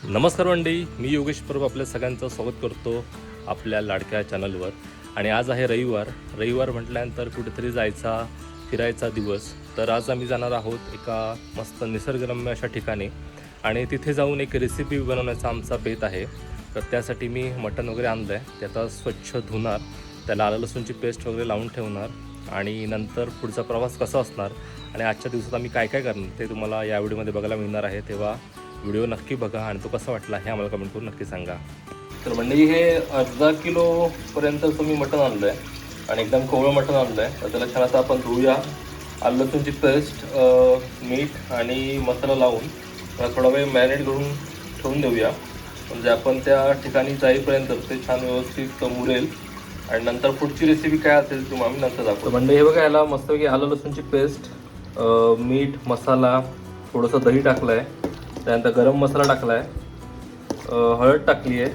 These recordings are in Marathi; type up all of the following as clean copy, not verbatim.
नमस्कार मंडळी, मी योगेश परब आपल्या सगळ्यांचं स्वागत करतो आपल्या लाडक्या चॅनलवर. आणि आज आहे रविवार म्हटल्यानंतर कुठेतरी जायचा फिरायचा दिवस. तर आज आम्ही जाणार आहोत एका मस्त निसर्गरम्य अशा ठिकाणी आणि तिथे जाऊन एक रेसिपी बनवण्याचा आमचा बेत आहे. तर त्यासाठी मी मटण वगैरे आणलं आहे, ते आता स्वच्छ धुणार, त्याला आलं लसूणची पेस्ट वगैरे लावून ठेवणार आणि नंतर पुढचा प्रवास कसा असणार आणि आजच्या दिवसात आम्ही काय काय करणार ते तुम्हाला या व्हिडिओमध्ये बघायला मिळणार आहे. तेव्हा व्हिडिओ नक्की बघा आणि तो कसा वाटला हे आम्हाला कमेंट करून नक्की सांगा. तर मंडळी, हे अर्धा किलोपर्यंत मी मटण आणलं आहे आणि एकदम कोवळं मटण आणलं आहे. तर त्याला छान आता आपण धुवूया. आलं लसूणची पेस्ट, मीठ आणि मसाला लावून थोडा वेळ मॅरिनेट करून ठेवून देऊया, म्हणजे आपण त्या ठिकाणी जाईपर्यंत ते छान व्यवस्थित मुरेल आणि नंतर पुढची रेसिपी काय असेल तुम्हाला आम्ही नंतर दाखवतो. मंडळी, हे बघा, याला मस्तपैकी आलं लसूणची पेस्ट, मीठ, मसाला, थोडंसं दही टाकलं आहे, त्यानंतर गरम मसाला टाकला आहे, हळद टाकली आहे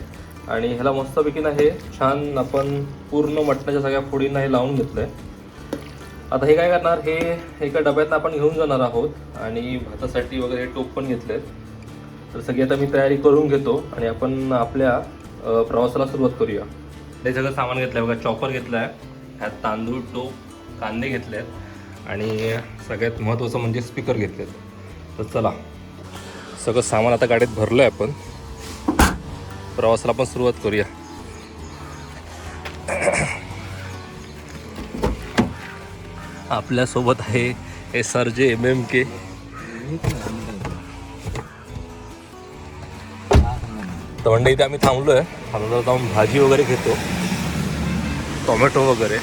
आणि ह्याला मस्तपैकी ना हे छान आपण पूर्ण मटणाच्या सगळ्या फोडींना हे लावून घेतलं आहे. आता हे काय करणार, हे एका डब्यात आपण घेऊन जाणार आहोत आणि भातासाठी वगैरे टोप पण घेतले आहेत. तर सगळी आता मी तयारी करून घेतो आणि आपण आपल्या प्रवासाला सुरुवात करूया. हे सगळं सामान घेतलं आहे बघा. चॉपर घेतला आहे, ह्यात तांदूळ, टोप, कांदे घेतले आहेत आणि सगळ्यात महत्त्वाचं म्हणजे स्पीकर घेतले आहेत. तर चला, सगळं सामान आता गाडीत भरलं आहे, आपण प्रवासाला पण सुरुवात करूया. आपल्यासोबत आहे SRJ MMK. तर म्हणजे इथे आम्ही थांबलो आहे. आता जाऊन भाजी वगैरे घेतो, टोमॅटो वगैरे.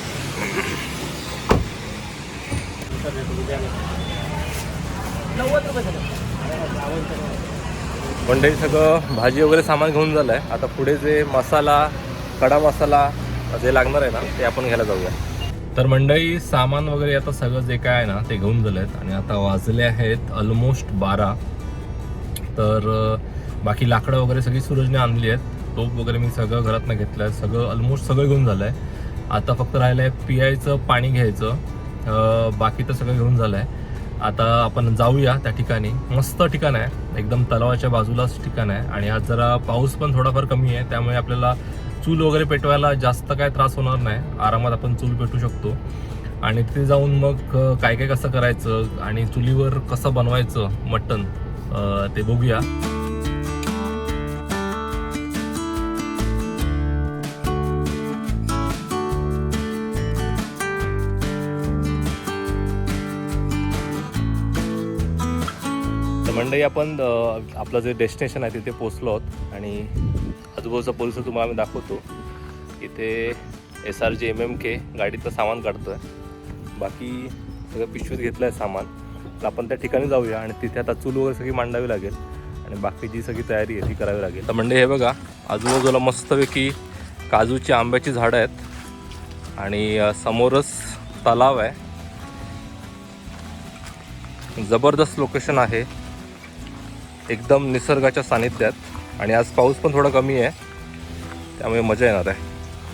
मंडळी, सगळं भाजी वगैरे सामान घेऊन झालं आहे. आता पुढे जे मसाला, कडा मसाला जे लागणार आहे ना, ते आपण घ्यायला जाऊया. तर मंडळी, सामान वगैरे आता सगळं जे काय आहे ना ते घेऊन झालं आहेत आणि आता वाजले आहेत ऑलमोस्ट 12. तर बाकी लाकडं वगैरे सगळी सूरजने आणली आहेत, टोप वगैरे मी सगळं घरातनं घेतलं आहे, सगळं ऑलमोस्ट सगळं घेऊन झालं आहे. आता फक्त राहिलं आहे पियायचं पाणी घ्यायचं, बाकी तर सगळं घेऊन झालं आहे. आता आपण जाऊया त्या ठिकाणी. मस्त ठिकाण आहे, एकदम तलावाच्या बाजूलाच ठिकाण आहे आणि आज जरा पाऊस पण थोडाफार कमी आहे, त्यामुळे आपल्याला चूल वगैरे पेटवायला जास्त काय त्रास होणार नाही. आरामात आपण चूल पेटवू शकतो आणि तिथे जाऊन मग काय काय कसं करायचं आणि चुलीवर कसं बनवायचं मटण ते बघूया. मंडळी, आपण आपलं जे डेस्टिनेशन आहे तिथे पोचलो आहोत आणि आजूबाजूचा परिसर तुम्हाला आम्ही दाखवतो. इथे SRJ MMK गाडीतलं सामान काढतो आहे, बाकी सगळं पिशवीत घेतलं आहे सामान. तर आपण त्या ठिकाणी जाऊया आणि तिथे आता चूल वगैरे सगळी मांडावी लागेल आणि बाकीची सगळी तयारी आहे ती करावी लागेल. तर मंडळी, हे बघा, आजूबाजूला मस्तपैकी काजूची, आंब्याची झाडं आहेत आणि समोरच तलाव आहे. जबरदस्त लोकेशन आहे, एकदम निसर्गाच्या सानिध्यात आणि आज पाऊस पण थोडा कमी आहे, त्यामुळे मजा येणार आहे.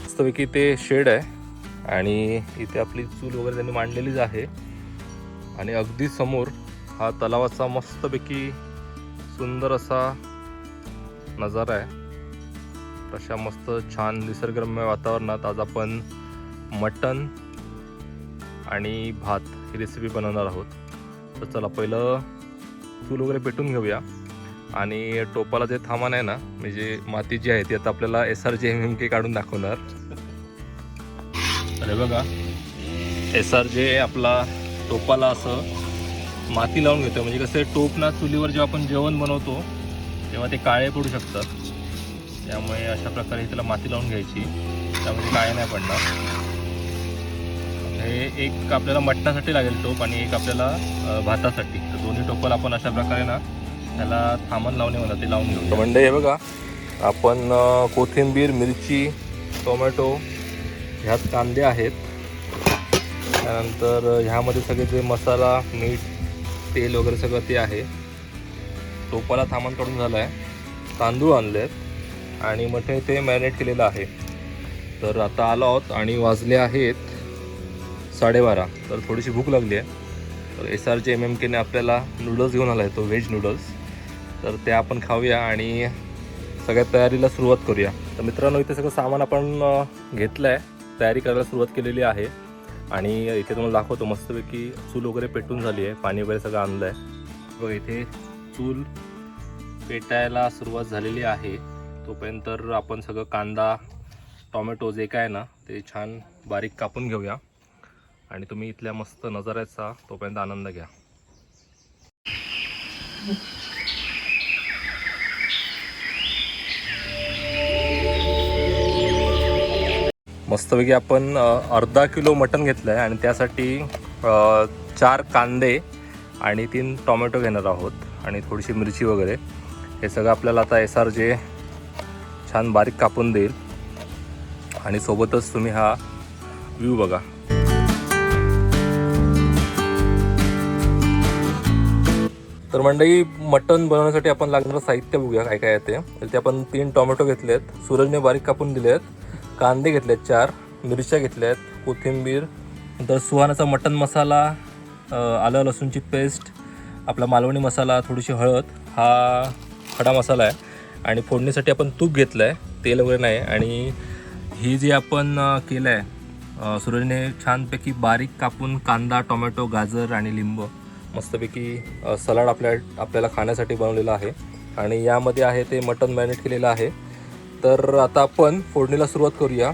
मस्तपैकी ते शेड आहे आणि इथे आपली चूल वगैरे त्यांनी मांडलेलीच आहे आणि अगदी समोर हा तलावाचा मस्तपैकी सुंदर असा नजारा आहे. तशा मस्त छान निसर्गरम्य वातावरणात आज आपण मटण आणि भात ही रेसिपी बनवणार आहोत. तर चला, पहिलं चूल वगैरे पेटून घेऊया आणि टोपाला जे सामान आहे ना, म्हणजे माती जी आहे ती आता आपल्याला SRJ MMK काढून दाखवणार. अरे बघा, SRJ आपला टोपाला असं माती लावून घेतो, म्हणजे कसं टोप ना चुलीवर जेव्हा आपण जेवण बनवतो तेव्हा ते काळे पडू शकतात, त्यामुळे अशा प्रकारे त्याला माती लावून घ्यायची, त्यामुळे काळे नाही पडणार. हे एक आपल्याला मटणासाठी लागेल टोप आणि एक आपल्याला भातासाठी. तर दोन्ही टोपाला आपण अशा प्रकारे ना त्याला थांबण लावणे म्हणतात ते लावून घेऊ. मंडळी, हे बघा, आपण कोथिंबीर, मिरची, टोमॅटो, ह्यात कांदे आहेत, त्यानंतर ह्यामध्ये सगळे जे मसाला, मीठ, तेल वगैरे सगळं ते आहे. टोपाला थांबण काढून झालं आहे, तांदूळ आणले आहेत आणि मटण ते मॅरिनेट केलेलं आहे. तर आता आलो आहोत आणि वाजले आहेत 12:30. तर थोडीशी भूक लागली आहे. तर SRJ MMKने आपल्याला नूडल्स घेऊन आला आहे, तो व्हेज नूडल्स. तर ते आपण खाऊया आणि सगळ्या तयारीला सुरुवात करूया. तर मित्रांनो, इथे सगळं सामान आपण घेतलं आहे, तयारी करायला सुरुवात केलेली आहे. आणि इथे तुम्हाला दाखवतो, मस्तपैकी चूल वगैरे पेटून झाली आहे, पाणी वगैरे सगळं आणलं आहे बघा. इथे चूल पेटायला सुरुवात झालेली आहे. तोपर्यंत आपण सगळं कांदा टोमॅटो जे काय ना ते छान बारीक कापून घेऊया आणि तुम्ही इथल्या मस्त नजाऱ्याचा तोपर्यंत आनंद घ्या. मस्तपैकी आपण अर्धा किलो मटण घेतलं आहे आणि त्यासाठी 4 कांदे आणि 3 टोमॅटो घेणार आहोत आणि थोडीशी मिरची वगैरे. हे सगळं आपल्याला आता SRJ छान बारीक कापून देईल आणि सोबतच तुम्ही हा व्ह्यू बघा. तर मंडळी, मटण बनवण्यासाठी आपण लागणारं साहित्य बघूया काय काय आहे ते. ते आपण 3 टोमॅटो घेतलेत, सूरजने बारीक कापून दिलेत, कांदे घेतलेत 4, मिरच्या घेतल्यात, कोथिंबीर, नंतर सुहानाचा मटण मसाला, आलं लसूणची पेस्ट, आपला मालवणी मसाला, थोडीशी हळद, हा खडा मसाला आहे आणि फोडणीसाठी आपण तूप घेतलं आहे, तेल वगैरे नाही. आणि ही जी आपण केलं आहे, सूरजने छानपैकी बारीक कापून कांदा, टोमॅटो, गाजर आणि लिंबू मस्तपैकी सलाड आपल्याला खाण्यासाठी बनवलेलं आहे. आणि यामध्ये आहे ते मटण मॅरिनेट केलेलं आहे. तर आता आपण फोडणीला सुरुवात करूया.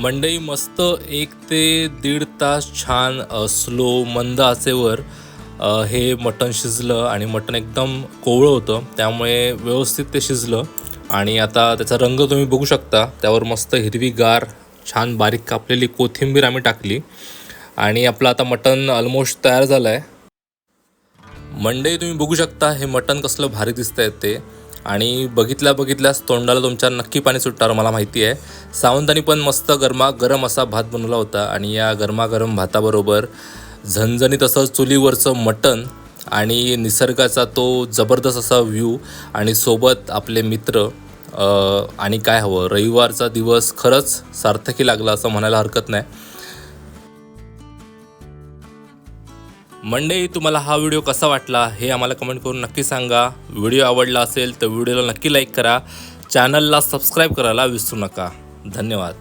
मंडई मस्त 1 ते 1.5 तास छान स्लो मंद आचेवर हे मटण शिजलं आणि मटण एकदम कोवळं होतं, त्यामुळे व्यवस्थित ते शिजलं. आणि आता त्याचा रंग तुम्ही बघू शकता, त्यावर मस्त हिरवीगार छान बारीक कापलेली कोथिंबीर आम्ही टाकली आणि आपलं आता मटण ऑलमोस्ट तयार झालं आहे. मंडई तुम्ही बघू शकता हे मटण कसलं भारी दिसतंय ते, आणि बघितल्यास तोंडाला तुमच्या नक्की पाणी सुटणार मला माहिती आहे. सावंतांनी पण मस्त गरम असा भात बनवला होता आणि या गरमागरम भाताबरोबर झणझणीत असं चुलीवरचं मटण आणि निसर्गाचा तो जबरदस्त असा व्ह्यू आणि सोबत आपले मित्र, आणि काय हवं, रविवारचा दिवस खरंच सार्थकी लागला असं म्हणायला हरकत नाही. मंडळी, तुम्हाला हा व्हिडिओ कसा वाटला हे आम्हाला कमेंट करून नक्की सांगा. व्हिडिओ आवडला असेल तर व्हिडिओला नक्की लाईक करा, चॅनलला सबस्क्राईब करायला विसरू नका. धन्यवाद.